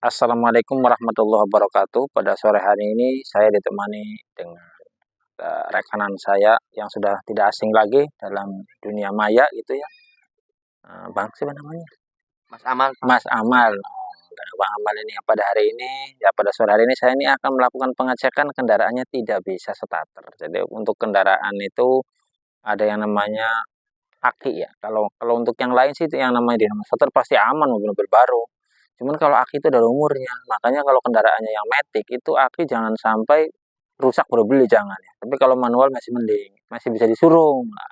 Assalamualaikum warahmatullahi wabarakatuh. Pada sore hari ini saya ditemani dengan rekanan saya yang sudah tidak asing lagi dalam dunia maya gitu ya. Bang, siapa namanya? Mas Amal. Mas Amal. Dan Bang Amal ini pada hari ini ya pada sore hari ini saya ini akan melakukan pengecekan kendaraannya tidak bisa starter. Jadi untuk kendaraan itu ada yang namanya aki ya. Kalau untuk yang lain sih yang namanya dinamo starter pasti aman mobil-mobil baru. Cuman kalau aki itu ada umurnya, makanya kalau kendaraannya yang matic itu aki jangan sampai rusak baru beli jangan ya. Tapi kalau manual masih mending, masih bisa disuruh. Nah,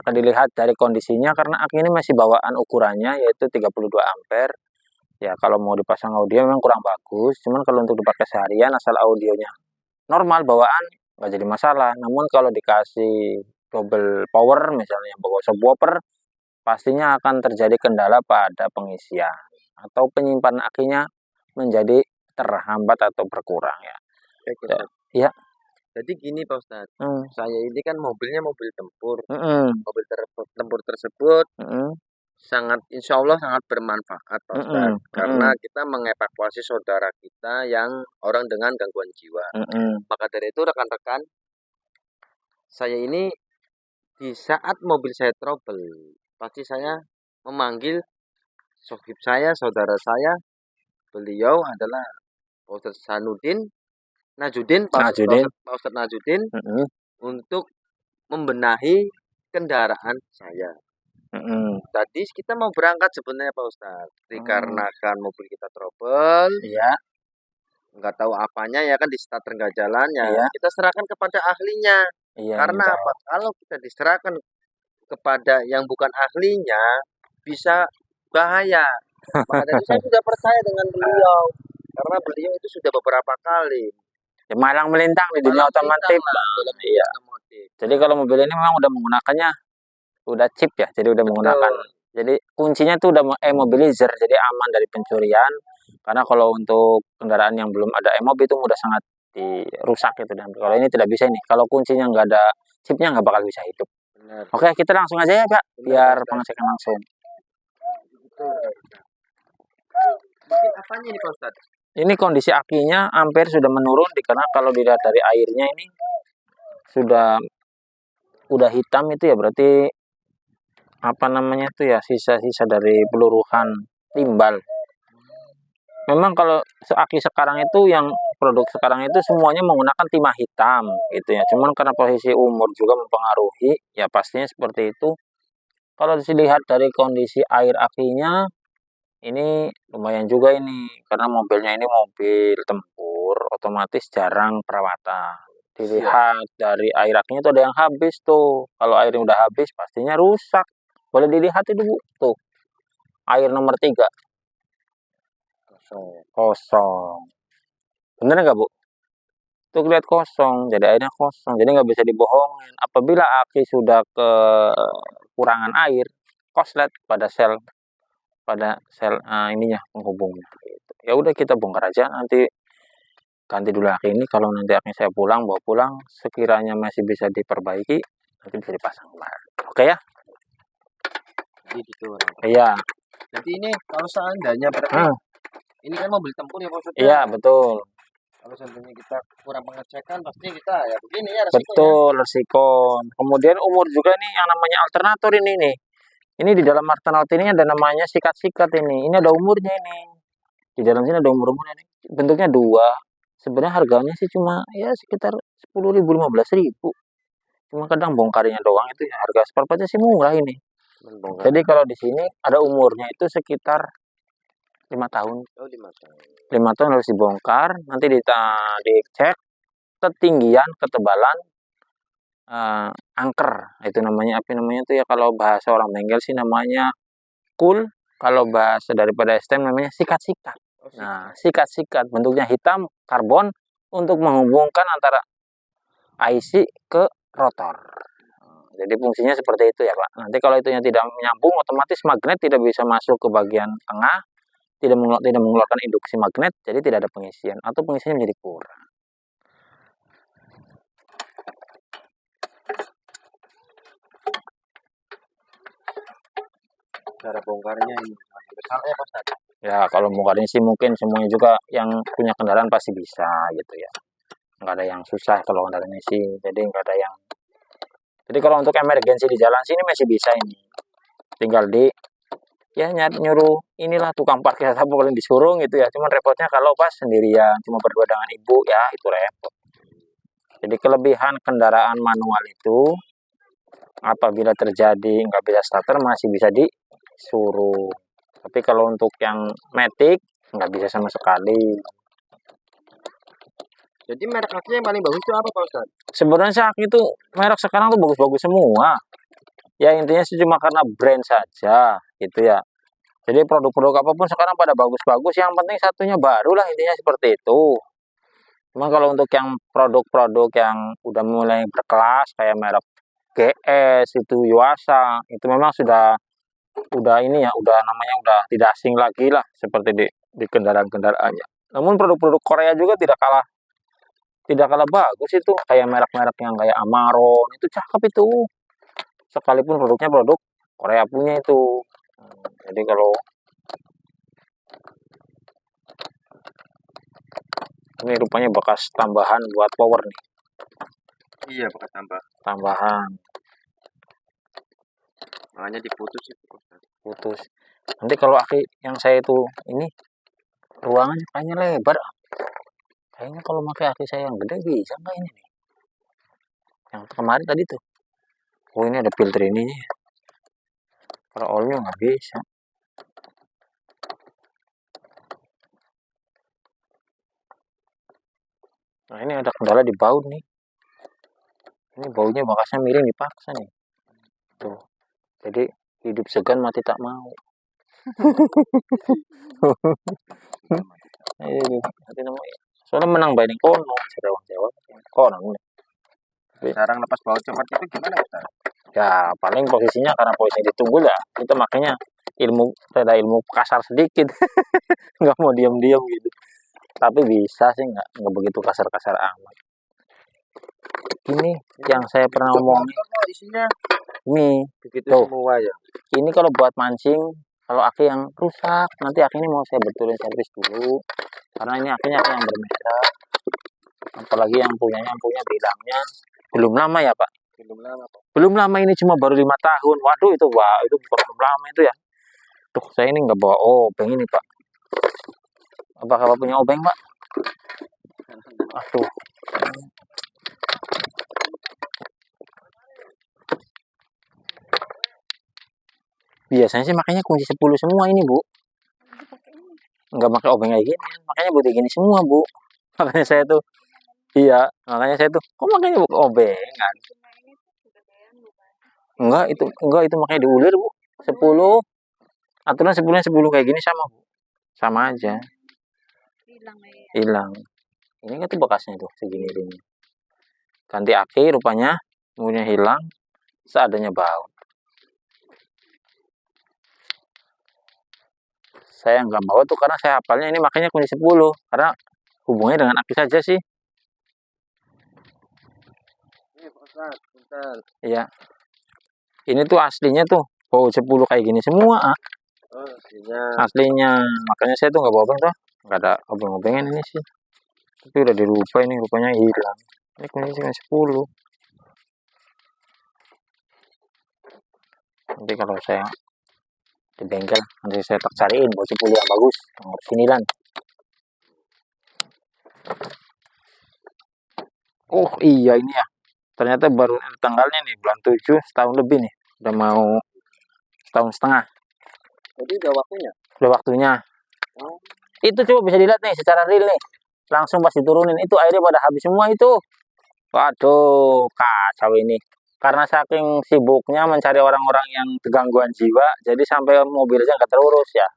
kalau dilihat dari kondisinya karena aki ini masih bawaan ukurannya yaitu 32 ampere. Ya kalau mau dipasang audio memang kurang bagus, cuman kalau untuk dipakai seharian asal audionya normal bawaan nggak jadi masalah. Namun kalau dikasih double power misalnya bawa subwoofer pastinya akan terjadi kendala pada pengisian atau penyimpanan akinya menjadi terhambat atau berkurang ya. Baik, Ustaz. Ya. Jadi gini Pak Ustadz, saya ini kan mobilnya mobil tempur. Mobil tempur tersebut sangat, insya Allah sangat bermanfaat Pak Ustadz. Karena kita mengevakuasi saudara kita yang orang dengan gangguan jiwa. Maka dari itu rekan-rekan, saya ini di saat mobil saya trouble, pasti saya memanggil sohib saya, saudara saya. Beliau adalah Pak Ustadz Najudin, Pak Ustadz Najudin, untuk membenahi kendaraan saya. Tadi kita mau berangkat sebenarnya Pak Ustadz, dikarenakan mobil kita trouble, nggak tahu apanya ya kan, di starter nggak jalan ya, kita serahkan kepada ahlinya. Karena apa? Kalau kita diserahkan kepada yang bukan ahlinya bisa bahaya. Maka dari saya sudah percaya dengan beliau, karena beliau itu sudah beberapa kali malang melintang di dunia otomotif. Iya. Jadi kalau mobil ini memang udah menggunakannya udah chip ya, jadi udah menggunakan. Jadi kuncinya tuh udah e-mobilizer, jadi aman dari pencurian. Karena kalau untuk kendaraan yang belum ada e-mob itu mudah sangat dirusak gitu. Dan kalau ini tidak bisa ini. Kalau kuncinya nggak ada chipnya nggak bakal bisa hidup. Benar. Oke, kita langsung aja ya Pak, biar pengecekan langsung. Mungkin apanya ini Pak Ustadz? Ini kondisi akinya ampere sudah menurun, karena kalau dilihat dari airnya ini udah hitam itu ya, berarti apa namanya itu ya, sisa-sisa dari peluruhan timbal. Memang kalau aki sekarang itu yang produk sekarang itu semuanya menggunakan timah hitam gitu ya. Cuman karena posisi umur juga mempengaruhi, ya pastinya seperti itu. Kalau dilihat dari kondisi air akinya ini lumayan juga ini, karena mobilnya ini mobil tempur, otomatis jarang perawatan. Dilihat dari air akinya itu ada yang habis tuh. Kalau airnya udah habis pastinya rusak. Boleh dilihat itu Bu, tuh. Air nomor 3. Kosong. Bener nggak Bu? Tuh lihat kosong, jadi airnya kosong. Jadi nggak bisa dibohongin. Apabila aki sudah kekurangan air, koslet pada sel ininya, penghubungnya gitu. Ya udah kita bongkar aja, nanti ganti dulu aki ini. Kalau nanti aki saya bawa pulang sekiranya masih bisa diperbaiki, nanti bisa dipasang kembali. Oke ya? Gitu. Iya. Jadi ini kalau seandainya berarti ini kan mobil tempur ya maksudnya. Iya, betul. Kalau seandainya kita kurang pengecekan pasti kita ya begini ya resikonya. Betul, resiko. Kemudian umur juga nih yang namanya alternator ini nih. Ini di dalam alternator ini ada namanya sikat-sikat ini. Ini ada umurnya ini. Di dalam sini ada umur-umurnya nih. Bentuknya 2. Sebenarnya harganya sih cuma ya sekitar 10.000 15.000. Cuma kadang bongkarnya doang itu ya, harga spare part sih murah ini. Jadi kalau di sini ada umurnya itu sekitar 5 tahun. Oh, 5 tahun. 5 tahun harus dibongkar, nanti dicek ketinggian, ketebalan angker. Itu namanya apa namanya itu ya, kalau bahasa orang bengkel sih namanya cool, kalau bahasa daripada STM namanya sikat-sikat. Nah, sikat-sikat bentuknya hitam karbon untuk menghubungkan antara IC ke rotor. Jadi fungsinya seperti itu ya Pak. Nanti kalau itunya tidak menyambung, otomatis magnet tidak bisa masuk ke bagian tengah, tidak mengeluarkan induksi magnet, jadi tidak ada pengisian atau pengisiannya menjadi kurang. Cara bongkarnya ini besar ya Pak Ustadz? Ya kalau muka ini sih mungkin semuanya juga yang punya kendaraan pasti bisa gitu ya. Nggak ada yang susah kalau kendaraan ini sih. Jadi nggak ada yang. Jadi kalau untuk emergensi di jalan sini masih bisa ini. Tinggal ya nyuruh inilah tukang parkir atau paling disuruh gitu ya. Cuman repotnya kalau pas sendirian cuma berdua dengan ibu ya itu repot. Jadi kelebihan kendaraan manual itu apabila terjadi nggak bisa starter masih bisa disuruh. Tapi kalau untuk yang matic nggak bisa sama sekali. Jadi merek aki yang paling bagus itu apa Pak Ustadz? Sebenarnya aki itu merek sekarang tuh bagus-bagus semua. Ya intinya sih cuma karena brand saja gitu ya. Jadi produk-produk apapun sekarang pada bagus-bagus. Yang penting satunya baru lah intinya seperti itu. Cuma kalau untuk yang produk-produk yang udah mulai berkelas kayak merek GS itu Yuasa itu memang udah ini ya udah namanya udah tidak asing lagi lah seperti di kendaraan-kendaraannya. Namun produk-produk Korea juga tidak kalah bagus itu kayak merek-merek yang kayak Amaron itu cakep itu sekalipun produknya produk Korea punya itu. Jadi kalau ini rupanya bekas tambahan buat power nih. Iya bekas tambahan makanya diputus itu putus. Nanti kalau aki yang saya itu ini ruangannya kayaknya lebar. Kayaknya kalau pakai aki saya yang gede bisa nggak ini nih? Yang kemarin tadi tuh. Oh ini ada filter ininya ya. Kalau all-nya nggak bisa. Nah ini ada kendala di baut nih. Ini bautnya bakasnya miring dipaksa nih. Tuh. Jadi hidup segan mati tak mau. Soalnya menang bayar kono. Jawab. Kono. Sekarang lepas baut cepat itu gimana Ustaz? Ya paling posisinya karena posisi ditunggu ya. Itu makanya ilmu kasar sedikit. Nggak mau diam-diam gitu. Tapi bisa sih nggak begitu kasar-kasar amat. Ini yang saya pernah ngomong isinya ini begitu tuh, semua ya. Ini kalau buat mancing kalau aki yang rusak nanti aki ini mau saya betulin servis dulu karena ini akinya yang bermerek apalagi yang punya bilangnya belum lama ya Pak. Belum lama ini cuma baru 5 tahun. Waduh itu itu bukan belum lama itu ya. Tuh saya ini nggak bawa obeng ini Pak. Apakah Bapak punya obeng Pak? Aduh. Biasanya sih makanya kunci 10 semua ini Bu. Nggak pakai obeng kayak gini. Makanya butuh gini semua Bu. Makanya saya tuh kok makanya buka obengan? Enggak itu makanya diulir Bu. 10 aturan 10 kayak gini sama Bu. Sama aja. Hilang. Ini kan tuh bekasnya tuh segini ini. Ganti aki rupanya kemudian hilang seadanya baut. Saya nggak bawa tuh karena saya hafalnya ini makanya kunci 10 karena hubungannya dengan aki saja sih. Iya. Ini tuh aslinya tuh baut 10 kayak gini semua. Aslinya. Makanya saya tuh nggak bawa obeng tuh. Nggak ada obeng-obengan ini sih. Tapi udah dilupa ini rupanya hilang. Ini kunci 10. Nanti kalau saya di bengkel nanti saya tak cariin baut 10 yang bagus nomor 9. Oh iya ini ya ternyata baru tanggalnya nih bulan 7 setahun lebih nih udah mau setahun setengah. Jadi udah waktunya itu coba bisa dilihat nih secara real nih langsung pas diturunin itu airnya pada habis semua itu. Waduh kacau ini karena saking sibuknya mencari orang-orang yang gangguan jiwa jadi sampai mobilnya nggak terurus ya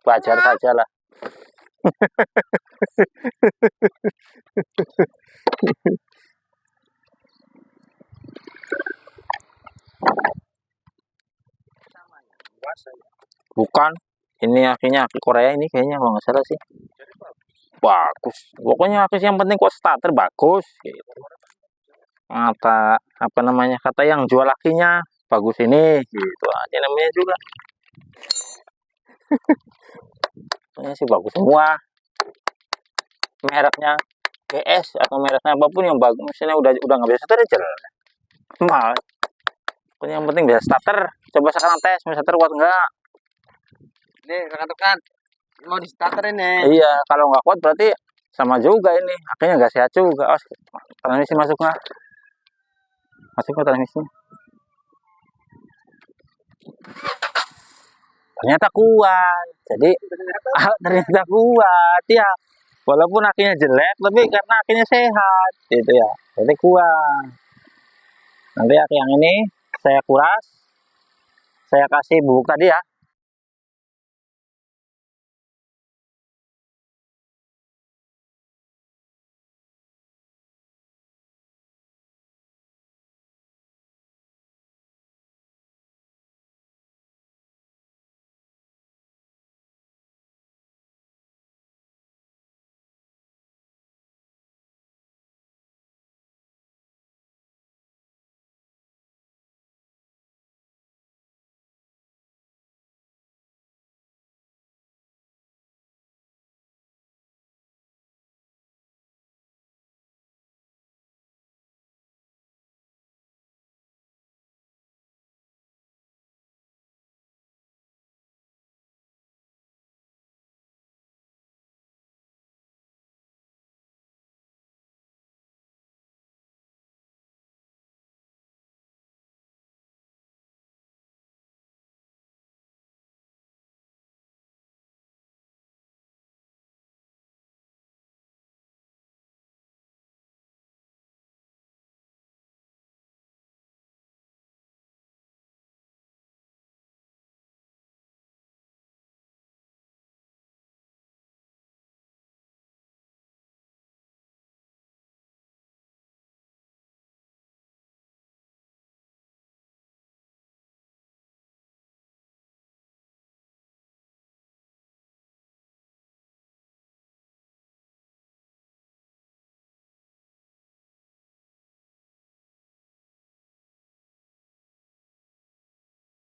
wajar saja lah. Bukan ini akhirnya aki Korea ini kayaknya kalau nggak salah sih bagus pokoknya aki yang penting kok starter bagus gitu. Kata yang jual akinya bagus ini gitu aja namanya juga. Ini sih bagus semua, mereknya GS atau mereknya apapun yang bagus, mesinnya udah nggak bisa starter aja mal. Pokoknya yang penting bisa starter. Coba sekarang tes bisa starter kuat enggak. Nih rekan-rekan, mau di starter ini. Iya, kalau nggak kuat berarti sama juga ini, akhirnya nggak sehat juga. Oh, transmisi masuk nggak? Masuk nggak transmisi? Ternyata kuat. Jadi ternyata kuat ya. Walaupun akhirnya jelek, tapi karena akhirnya sehat, gitu ya. Jadi kuat. Nanti yang ini saya kuras, saya kasih bubuk tadi ya.